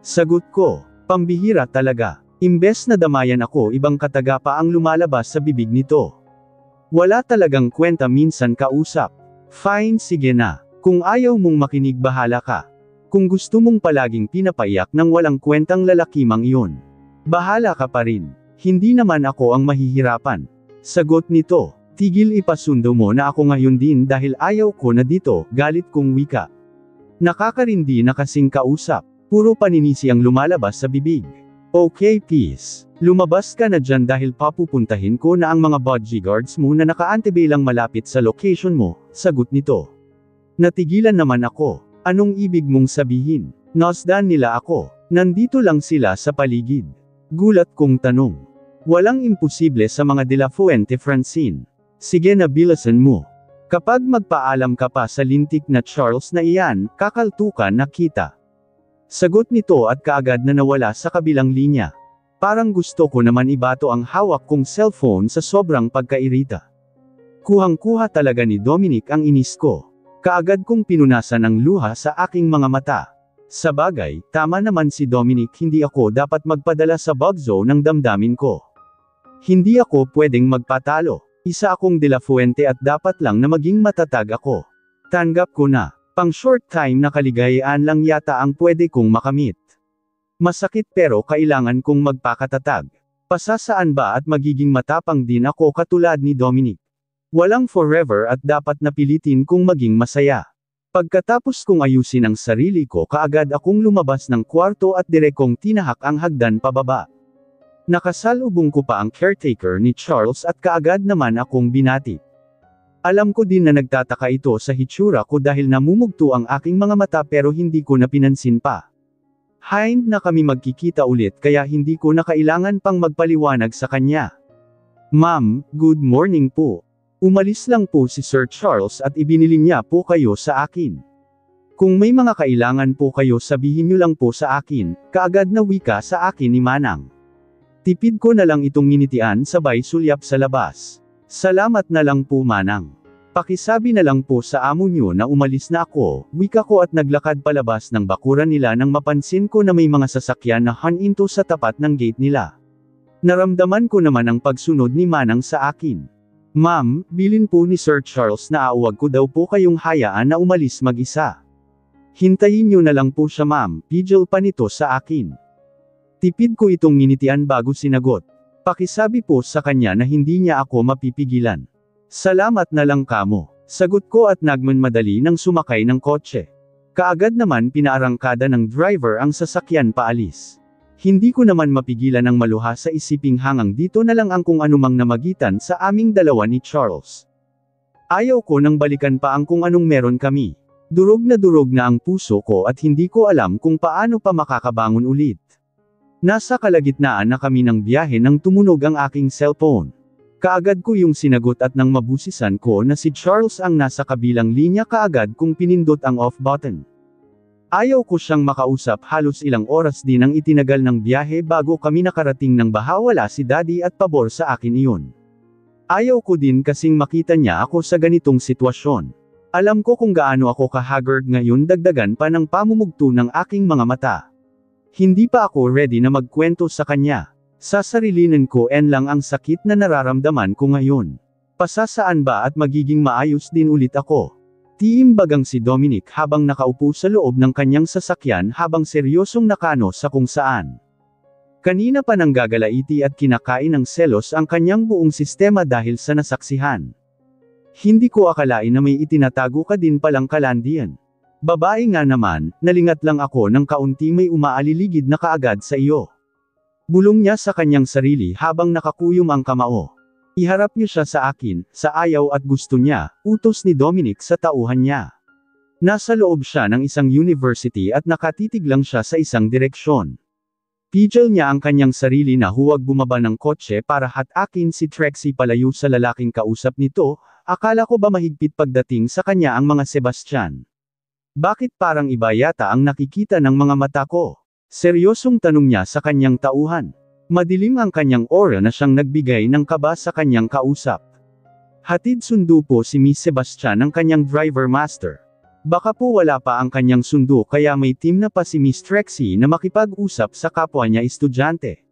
S1: Sagot ko. Pambihira talaga. Imbes na damayan ako ibang kataga pa ang lumalabas sa bibig nito. Wala talagang kwenta minsan kausap. Fine sige na. Kung ayaw mong makinig bahala ka. Kung gusto mong palaging pinapaiyak ng walang kwentang lalaki mang iyon. Bahala ka pa rin. Hindi naman ako ang mahihirapan. Sagot nito. Tigil ipasundo mo na ako ngayon din dahil ayaw ko na dito, galit kong wika. Nakakarindi na kasing kausap. Puro paninisi ang lumalabas sa bibig. Okay peace. Lumabas ka na dyan dahil papupuntahin ko na ang mga bodyguards mo na nakaantebelang malapit sa location mo, sagot nito. Natigilan naman ako. Anong ibig mong sabihin? Nasdan nila ako. Nandito lang sila sa paligid. Gulat kong tanong. Walang imposible sa mga De La Fuente Francine. Sige na bilasan mo. Kapag magpaalam ka pa sa lintik na Charles na iyan, kakaltukan na kita. Sagot nito at kaagad na nawala sa kabilang linya. Parang gusto ko naman ibato ang hawak kong cellphone sa sobrang pagkairita. Kuhang-kuha talaga ni Dominic ang inis ko. Kaagad kong pinunasan ng luha sa aking mga mata. Sa bagay, tama naman si Dominic, hindi ako dapat magpadala sa bug zone ng damdamin ko. Hindi ako pwedeng magpatalo. Isa akong De La Fuente at dapat lang na maging matatag ako. Tanggap ko na. Pang short time na kaligayaan lang yata ang pwede kong makamit. Masakit pero kailangan kong magpakatatag. Pasasaan ba at magiging matapang din ako katulad ni Dominic? Walang forever at dapat napilitin kong maging masaya. Pagkatapos kong ayusin ang sarili ko kaagad akong lumabas ng kwarto at direkong tinahak ang hagdan pababa. Nakasalubong ko pa ang caretaker ni Charles at kaagad naman akong binati. Alam ko din na nagtataka ito sa hitsura ko dahil namumugto ang aking mga mata pero hindi ko na pinansin pa. Hind na kami magkikita ulit kaya hindi ko na kailangan pang magpaliwanag sa kanya. Ma'am, good morning po. Umalis lang po si Sir Charles at ibinili niya po kayo sa akin. Kung may mga kailangan po kayo sabihin niyo lang po sa akin, kaagad na wika sa akin ni Manang. Tipid ko na lang itong nginitian sabay sulyap sa labas. Salamat na lang po Manang. Pakisabi na lang po sa amo niyo na umalis na ako, wika ko at naglakad palabas ng bakuran nila nang mapansin ko na may mga sasakyan na haninto sa tapat ng gate nila. Naramdaman ko naman ang pagsunod ni Manang sa akin. Ma'am, bilin po ni Sir Charles na awag ko daw po kayong hayaan na umalis mag-isa. Hintayin niyo na lang po siya ma'am, pidgel pa nito sa akin. Tipid ko itong nginitian bago sinagot. Pakisabi po sa kanya na hindi niya ako mapipigilan. Salamat na lang kamo. Sagot ko at nagmamadali nang sumakay ng kotse. Kaagad naman pinaarangkada ng driver ang sasakyan paalis. Hindi ko naman mapigilan ang maluha sa isiping hangang dito na lang ang kung anumang namagitan sa aming dalawa ni Charles. Ayaw ko nang balikan pa ang kung anong meron kami. Durog na ang puso ko at hindi ko alam kung paano pa makakabangon ulit. Nasa kalagitnaan na kami ng biyahe nang tumunog ang aking cellphone. Kaagad ko yung sinagot at nang mabusisan ko na si Charles ang nasa kabilang linya kaagad kong pinindot ang off button. Ayaw ko siyang makausap halos ilang oras din ang itinagal ng biyahe bago kami nakarating ng bahawala si Daddy at pabor sa akin iyon. Ayaw ko din kasing makita niya ako sa ganitong sitwasyon. Alam ko kung gaano ako ka-haggard ngayon dagdagan pa ng pamumugto ng aking mga mata. Hindi pa ako ready na magkwento sa kanya. Sasarilinin ko lang ang sakit na nararamdaman ko ngayon. Pasasaan ba at magiging maayos din ulit ako? Tiimbagang si Dominic habang nakaupo sa loob ng kanyang sasakyan habang seryosong nakano sa kung saan. Kanina pa nang gagalaiti at kinakain ng selos ang kanyang buong sistema dahil sa nasaksihan. Hindi ko akalain na may itinatago ka din palang kalandian. Babae nga naman, nalingat lang ako ng kaunti may umaaliligid na kaagad sa iyo. Bulong niya sa kanyang sarili habang nakakuyom ang kamao. Iharap niyo siya sa akin, sa ayaw at gusto niya, utos ni Dominic sa tauhan niya. Nasa loob siya ng isang university at nakatitig lang siya sa isang direksyon. Pidgel niya ang kanyang sarili na huwag bumaba ng kotse para hatakin si Trixie palayo sa lalaking kausap nito, akala ko ba mahigpit pagdating sa kanya ang mga Sebastian? Bakit parang iba yata ang nakikita ng mga mata ko? Seryosong tanong niya sa kanyang tauhan. Madilim ang kanyang aura na siyang nagbigay ng kaba sa kanyang kausap. Hatid sundo po si Miss Sebastian ng kanyang driver master. Baka po wala pa ang kanyang sundo kaya may team na pa si Miss Trixie na makipag-usap sa kapwa niya estudyante.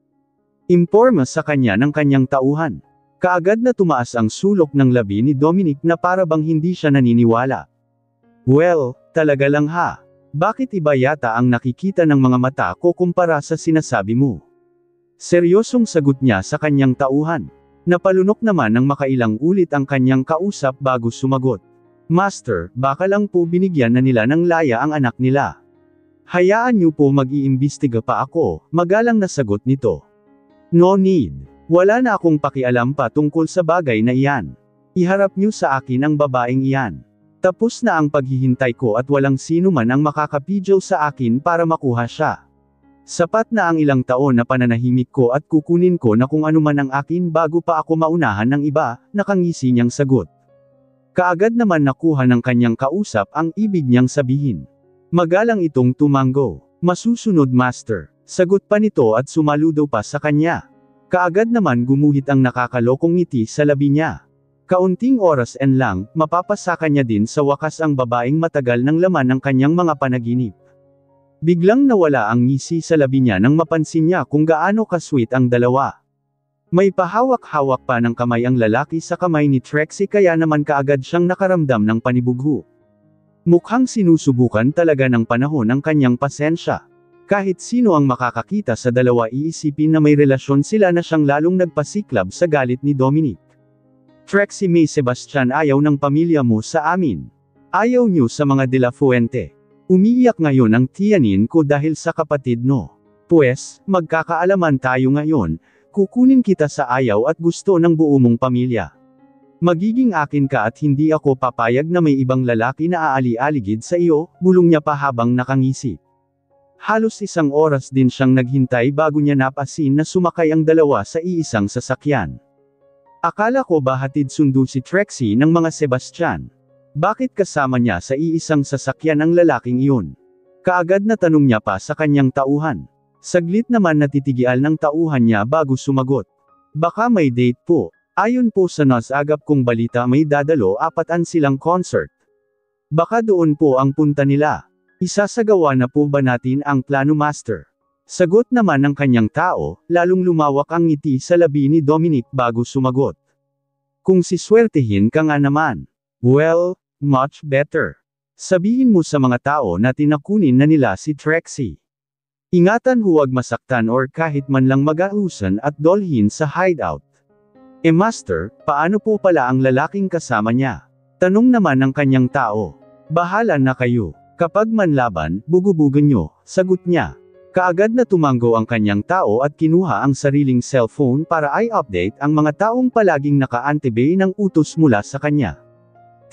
S1: Imporma sa kanya ng kanyang tauhan. Kaagad na tumaas ang sulok ng labi ni Dominic na para bang hindi siya naniniwala. Well, talaga lang ha. Bakit iba yata ang nakikita ng mga mata ko kumpara sa sinasabi mo? Seryosong sagot niya sa kanyang tauhan. Napalunok naman ng makailang ulit ang kanyang kausap bago sumagot. Master, baka lang po binigyan na nila ng laya ang anak nila. Hayaan niyo po mag-iimbestiga pa ako, magalang na sagot nito. No need. Wala na akong pakialam pa tungkol sa bagay na iyan. Iharap niyo sa akin ang babaeng iyan. Tapos na ang paghihintay ko at walang sino man ang makakapidyo sa akin para makuha siya. Sapat na ang ilang taon na pananahimik ko at kukunin ko na kung ano man ang akin bago pa ako maunahan ng iba, nakangisi niyang sagot. Kaagad naman nakuha ng kanyang kausap ang ibig niyang sabihin. Magalang itong tumango. Masusunod master. Sagot pa nito at sumaludo pa sa kanya. Kaagad naman gumuhit ang nakakalokong ngiti sa labi niya. Kaunting oras lang, mapapasaka niya din sa wakas ang babaeng matagal ng laman ng kanyang mga panaginip. Biglang nawala ang ngisi sa labi niya nang mapansin niya kung gaano ka-sweet ang dalawa. May pahawak-hawak pa ng kamay ang lalaki sa kamay ni Trixie kaya naman kaagad siyang nakaramdam ng panibugho. Mukhang sinusubukan talaga ng panahon ang kanyang pasensya. Kahit sino ang makakakita sa dalawa iisipin na may relasyon sila na siyang lalong nagpasiklab sa galit ni Dominic. Trixie May Sebastian, ayaw ng pamilya mo sa amin. Ayaw niyo sa mga De La Fuente. Umiiyak ngayon ang tiyanin ko dahil sa kapatid no. Pues, magkakaalaman tayo ngayon, kukunin kita sa ayaw at gusto ng buo mong pamilya. Magiging akin ka at hindi ako papayag na may ibang lalaki na aali-aligid sa iyo, bulong niya pa habang nakangisi. Halos isang oras din siyang naghintay bago niya napasin na sumakay ang dalawa sa iisang sasakyan. Akala ko ba hatid sundo si Trixie ng mga Sebastian? Bakit kasama niya sa iisang sasakyan ang lalaking iyon? Kaagad na tanong niya pa sa kanyang tauhan. Saglit naman natitigial ng tauhan niya bago sumagot. Baka may date po. Ayon po sa nasagap kong balita may dadalo 4 silang concert. Baka doon po ang punta nila. Isasagawa na po ba natin ang plano master? Sagot naman ng kanyang tao, lalong lumawak ang ngiti sa labi ni Dominic bago sumagot. Kung siswertehin ka nga naman. Well, much better. Sabihin mo sa mga tao na tinakunin na nila si Trixie. Ingatan huwag masaktan or kahit man lang mag-ausan at dolhin sa hideout. Master, paano po pala ang lalaking kasama niya? Tanong naman ng kanyang tao. Bahala na kayo. Kapag manlaban, bugubugan nyo, sagot niya. Kaagad na tumanggo ang kanyang tao at kinuha ang sariling cellphone para i-update ang mga taong palaging naka-antebay ng utos mula sa kanya.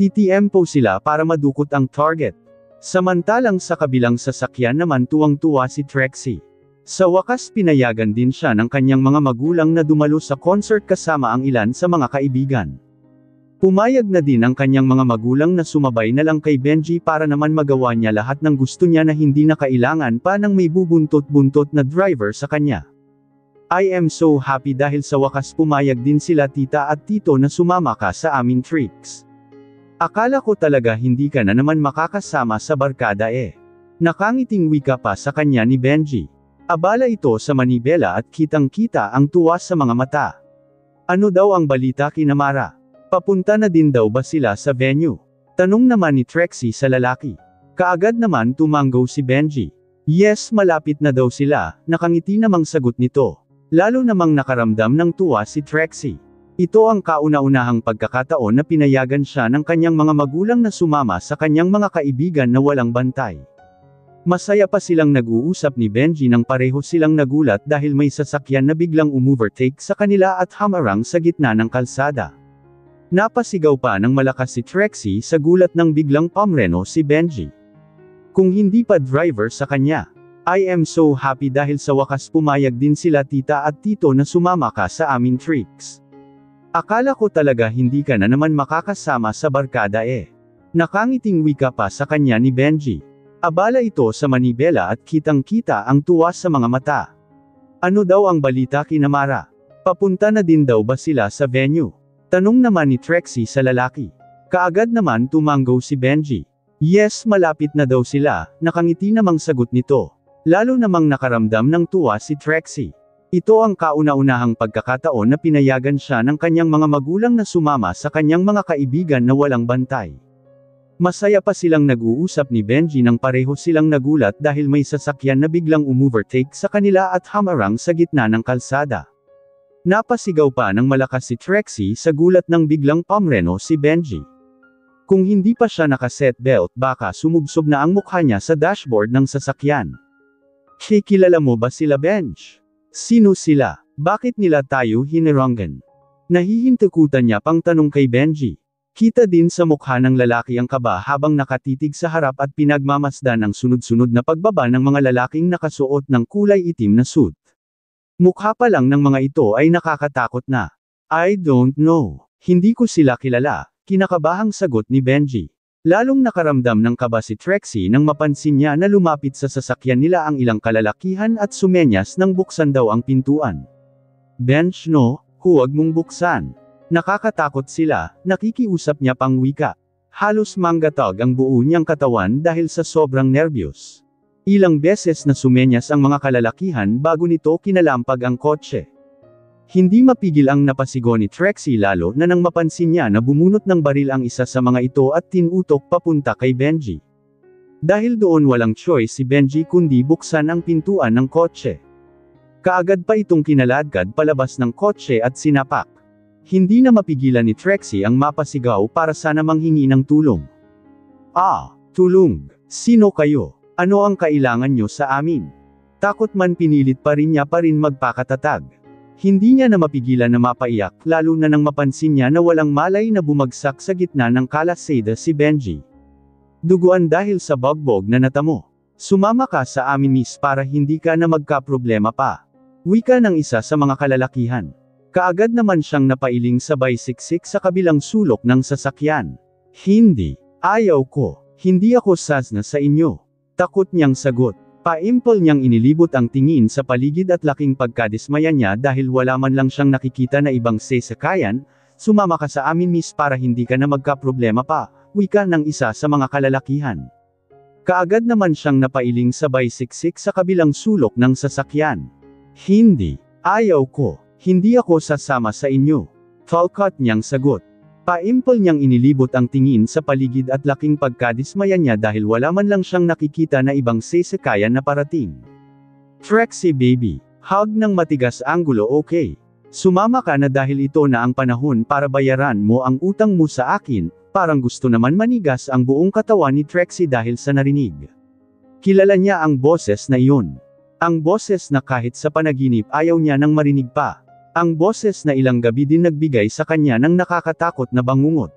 S1: TTM-po sila para madukot ang target. Samantalang sa kabilang sasakyan naman tuwang-tuwa si Trixie. Sa wakas pinayagan din siya ng kanyang mga magulang na dumalo sa concert kasama ang ilan sa mga kaibigan. Pumayag na din ang kanyang mga magulang na sumabay na lang kay Benji para naman magawa niya lahat ng gusto niya na hindi na kailangan pa ng may bubuntot-buntot na driver sa kanya. I am so happy dahil sa wakas pumayag din sila tita at tito na sumama ka sa aming tricks. Akala ko talaga hindi ka na naman makakasama sa barkada eh. Nakangiting wika pa sa kanya ni Benji. Abala ito sa manibela at kitang-kita ang tuwa sa mga mata. Ano daw ang balita kina Mara? Papunta na din daw ba sila sa venue? Tanong naman ni Trixie sa lalaki. Kaagad naman tumanggo si Benji. Yes, malapit na daw sila, nakangiti namang sagot nito. Lalo namang nakaramdam ng tuwa si Trixie. Ito ang kauna-unahang pagkakataon na pinayagan siya ng kanyang mga magulang na sumama sa kanyang mga kaibigan na walang bantay. Masaya pa silang nag-uusap ni Benji nang pareho silang nagulat dahil may sasakyan na biglang umovertake sa kanila at hamarang sa gitna ng kalsada. Napasigaw pa ng malakas si Trixie sa gulat ng biglang pamreno si Benji. Kung hindi pa driver sa kanya. I am so happy dahil sa wakas pumayag din sila tita at tito na sumama ka sa aming tricks. Akala ko talaga hindi ka na naman makakasama sa barkada eh. Nakangiting wika pa sa kanya ni Benji. Abala ito sa manibela at kitang-kita ang tuwa sa mga mata. Ano daw ang balita kina Mara? Papunta na din daw ba sila sa venue? Tanong naman ni Trixie sa lalaki. Kaagad naman tumanggo si Benji. Yes, malapit na daw sila, nakangiti namang sagot nito. Lalo namang nakaramdam ng tuwa si Trixie. Ito ang kauna-unahang pagkakataon na pinayagan siya ng kanyang mga magulang na sumama sa kanyang mga kaibigan na walang bantay. Masaya pa silang nag-uusap ni Benji nang pareho silang nagulat dahil may sasakyan na biglang umovertake sa kanila at hamarang sa gitna ng kalsada. Napasigaw pa ng malakas si Trixie sa gulat ng biglang pamreno si Benji. Kung hindi pa siya naka-seatbelt baka sumubsob na ang mukha niya sa dashboard ng sasakyan. Kilala mo ba sila Benj? Sino sila? Bakit nila tayo hiniranggan? Nahihintukutan niya pang tanong kay Benji. Kita din sa mukha ng lalaki ang kaba habang nakatitig sa harap at pinagmamasdan ang sunod-sunod na pagbaba ng mga lalaking nakasuot ng kulay itim na suit. Mukha pa lang ng mga ito ay nakakatakot na. I don't know. Hindi ko sila kilala, kinakabahang sagot ni Benji. Lalong nakaramdam ng kaba si Trixie nang mapansin niya na lumapit sa sasakyan nila ang ilang kalalakihan at sumenyas nang buksan daw ang pintuan. Benj no, huwag mong buksan. Nakakatakot sila, nakikiusap niya pang wika. Halos manggatag ang buo niyang katawan dahil sa sobrang nervyos. Ilang beses na sumenyas ang mga kalalakihan bago nito kinalampag ang kotse. Hindi mapigil ang napasigo ni Trixie lalo na nang mapansin niya na bumunot ng baril ang isa sa mga ito at tinutok papunta kay Benji. Dahil doon walang choice si Benji kundi buksan ang pintuan ng kotse. Kaagad pa itong kinaladkad palabas ng kotse at sinapak. Hindi na mapigilan ni Trixie ang mapasigaw para sana manghingi ng tulong. Tulong. Sino kayo? Ano ang kailangan nyo sa amin? Takot man pinilit pa rin niya magpakatatag. Hindi niya na mapigilan na mapaiyak lalo na nang mapansin niya na walang malay na bumagsak sa gitna ng kalaseda si Benji. Duguan dahil sa bogbog na natamo. Sumama ka sa amin miss para hindi ka na magkaproblema pa. Wika ng isa sa mga kalalakihan. Kaagad naman siyang napailing sabay siksik sa kabilang sulok ng sasakyan. Hindi. Ayaw ko. Hindi ako sasna sa inyo. Takot niyang sagot. Paimpol niyang inilibot ang tingin sa paligid at laking pagkadismaya niya dahil wala man lang siyang nakikita na ibang sasakayan. Sumama ka sa amin miss para hindi ka na magkaproblema pa, wika ng isa sa mga kalalakihan. Kaagad naman siyang napailing sabay siksik sa kabilang sulok ng sasakyan. Hindi. Ayaw ko. Hindi ako sasama sa inyo. Talcott niyang sagot. Paimpol niyang inilibot ang tingin sa paligid at laking pagkadismaya niya dahil wala man lang siyang nakikita na ibang sasakyan na parating. Trixie baby. Hug ng matigas anggulo okay. Sumama ka na dahil ito na ang panahon para bayaran mo ang utang mo sa akin, parang gusto naman manigas ang buong katawan ni Trixie dahil sa narinig. Kilala niya ang boses na iyon. Ang boses na kahit sa panaginip ayaw niya nang marinig pa. Ang boses na ilang gabi din nagbigay sa kanya ng nakakatakot na bangungot.